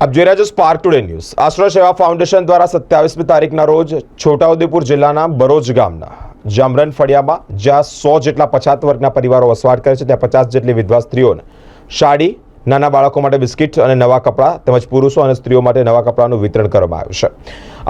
આપ જોઈ રહ્યા છો સ્પાર્ક ટુડે ન્યૂઝ। આશ્રય સેવા ફાઉન્ડેશન દ્વારા 27મી તારીખના રોજ છોટાઉદેપુર જિલ્લાના બરોજ ગામના જામરન ફળિયામાં જ્યાં 100 જેટલા પછાત વર્ગના પરિવારો વસવાટ કરે છે ત્યાં 50 જેટલી વિધવા સ્ત્રીઓને સાડી, નાના બાળકો માટે બિસ્કિટ અને નવા કપડાં તેમજ પુરુષો અને સ્ત્રીઓ માટે નવા કપડાંનું વિતરણ કરવામાં આવ્યું છે।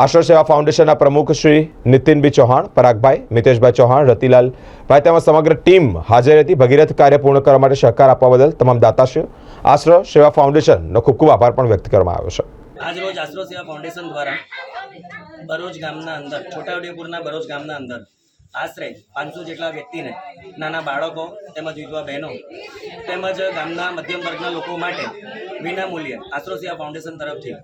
આશ્રય સેવા ફાઉન્ડેશનના પ્રમુખ શ્રી નીતિનભાઈ ચૌહાણ, પરાગભાઈ, મિતેશભાઈ ચૌહાણ, રતિલાલભાઈ તેમજ સમગ્ર ટીમ હાજર હતી। ભગીરથ કાર્ય પૂર્ણ કરવા માટે સહકાર આપવા બદલ તમામ દાતાશ્રીઓ આશ્રય સેવા ફાઉન્ડેશનનો ખૂબ ખૂબ આભાર પણ વ્યક્ત કરવામાં આવ્યો છે। આજ રોજ આશ્રય સેવા ફાઉન્ડેશન દ્વારા બરોજ ગામના અંદર છોટાઉદેપુરના બરોજ ગામના અંદર આશરે 500 જેટલા વ્યક્તિને નાના બાળકો તેમજ વિધવા બહેનો તેમજ ગામના મધ્યમ વર્ગના લોકો માટે વિના મૂલ્યે આશ્રય સેવા ફાઉન્ડેશન તરફથી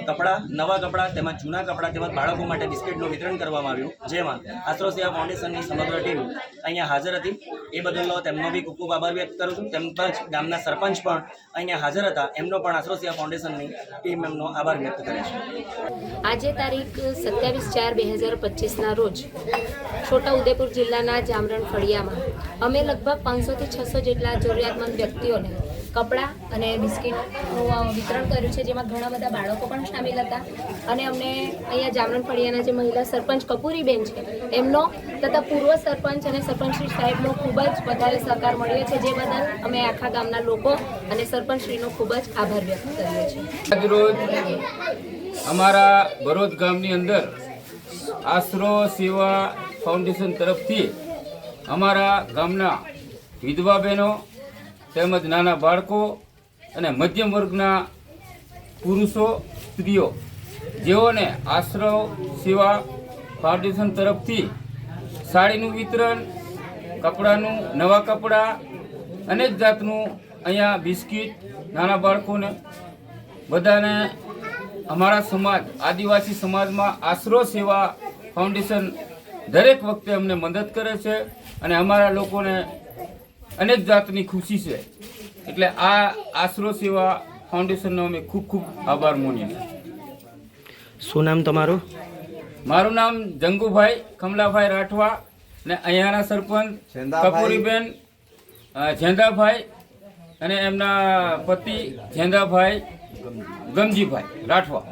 કપડાં, નવા કપડાં તેમજ જૂના કપડાં તેમજ બાળકો માટે બિસ્કિટનું વિતરણ કરવામાં આવ્યું, જેમાં આશ્રય સેવા ફાઉન્ડેશનની સમગ્ર ટીમ અહીંયા હાજર હતી। એ બદલ તેમનો બી ખૂબ ખૂબ આભાર વ્યક્ત કરું છું। તેમજ ગામના સરપંચ પણ અહીંયા હાજર હતા, એમનો પણ આશ્રય સેવા ફાઉન્ડેશનની ટીમ એમનો આભાર વ્યક્ત કરે છે। આજે તારીખ 27/4/2025ના રોજ છોટાઉદેપુર જિલ્લાના જામરણ ફળિયામાં અમે લગભગ 500 થી 600 જેટલા જરૂરિયાતમંદ વ્યક્તિઓને કપડાં અને બિસ્કિટનું વિતરણ કર્યું છે, જેમાં ઘણા બધા બાળકો પણ સામેલ હતા। અને અમને અહીંયા જામરણ ફળિયાના જે મહિલા સરપંચ કપૂરીબેન છે એમનો તથા પૂર્વ સરપંચ અને સરપંચશ્રી સાહેબનો ખૂબ જ વધારે સહકાર મળ્યો છે, જે બદલ અમે આખા ગામના લોકો અને સરપંચશ્રીનો ખૂબ જ આભાર વ્યક્ત કરીએ છીએ। આજરોજ અમારા બરોજ ગામની અંદર આશ્રય સેવા ફાઉન્ડેશન તરફથી અમારા ગામના વિધવા બહેનો તેમજ નાના બાળકો અને મધ્યમ વર્ગના પુરુષો, સ્ત્રીઓ જેઓને આશ્રય સેવા ફાઉન્ડેશન તરફથી સાડીનું વિતરણ, કપડાનું, નવા કપડાં, અનેક જાતનું અહીંયા બિસ્કિટ નાના બાળકોને બધાને અમારા સમાજ આદિવાસી સમાજમાં આશ્રય સેવા ફાઉન્ડેશન દરેક વખતે અમને મદદ કરે છે અને અમારા લોકોને અનેક જાતની ખુશી છે, એટલે આ આશ્રય સેવા ફાઉન્ડેશનનો અમે ખૂબ ખૂબ આભાર માનીએ છીએ। શું નામ તમારું? મારું નામ જંગુભાઈ કમલાભાઈ રાઠવા ને અહીંયાના સરપંચ કપૂરીબેન ઝેંદાભાઈ અને એમના પતિ ઝેંદાભાઈ ગમજીભાઈ રાઠવા।